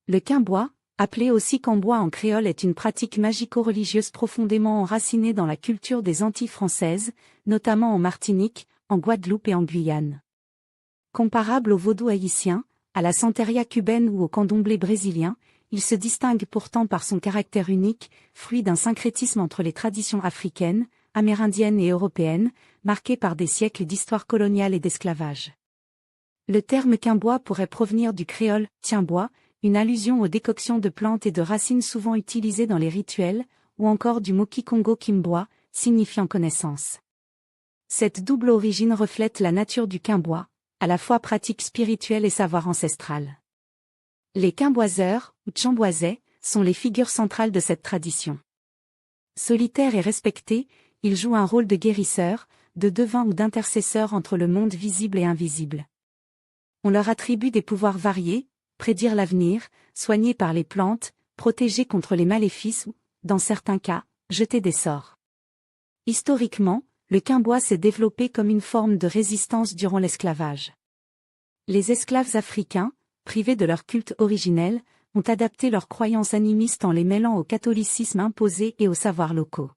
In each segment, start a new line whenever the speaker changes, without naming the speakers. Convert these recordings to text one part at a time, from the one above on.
Le quimbois, appelé aussi cambois en créole, est une pratique magico-religieuse profondément enracinée dans la culture des Antilles françaises, notamment en Martinique, en Guadeloupe et en Guyane. Comparable au vaudou haïtien, à la santeria cubaine ou au candomblé brésilien, il se distingue pourtant par son caractère unique, fruit d'un syncrétisme entre les traditions africaines, amérindiennes et européennes, marquées par des siècles d'histoire coloniale et d'esclavage. Le terme quimbois pourrait provenir du créole « tiens-bois », une allusion aux décoctions de plantes et de racines souvent utilisées dans les rituels, ou encore du mot kikongo kimbois, signifiant connaissance. Cette double origine reflète la nature du quimbois, à la fois pratique spirituelle et savoir ancestral. Les quimboiseurs, ou tchamboisais, sont les figures centrales de cette tradition. Solitaires et respectés, ils jouent un rôle de guérisseurs, de devins ou d'intercesseurs entre le monde visible et invisible. On leur attribue des pouvoirs variés, prédire l'avenir, soigner par les plantes, protéger contre les maléfices ou, dans certains cas, jeter des sorts. Historiquement, le quimbois s'est développé comme une forme de résistance durant l'esclavage. Les esclaves africains, privés de leur culte originel, ont adapté leurs croyances animistes en les mêlant au catholicisme imposé et aux savoirs locaux.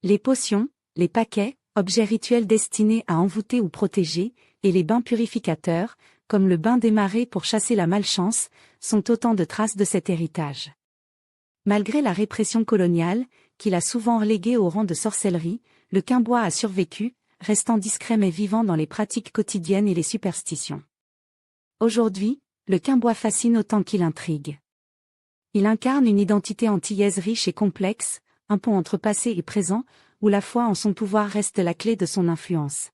Les potions, les paquets, objets rituels destinés à envoûter ou protéger, et les bains purificateurs, comme le bain des marées pour chasser la malchance, sont autant de traces de cet héritage. Malgré la répression coloniale, qui l'a souvent relégué au rang de sorcellerie, le quimbois a survécu, restant discret mais vivant dans les pratiques quotidiennes et les superstitions. Aujourd'hui, le quimbois fascine autant qu'il intrigue. Il incarne une identité antillaise riche et complexe, un pont entre passé et présent, où la foi en son pouvoir reste la clé de son influence.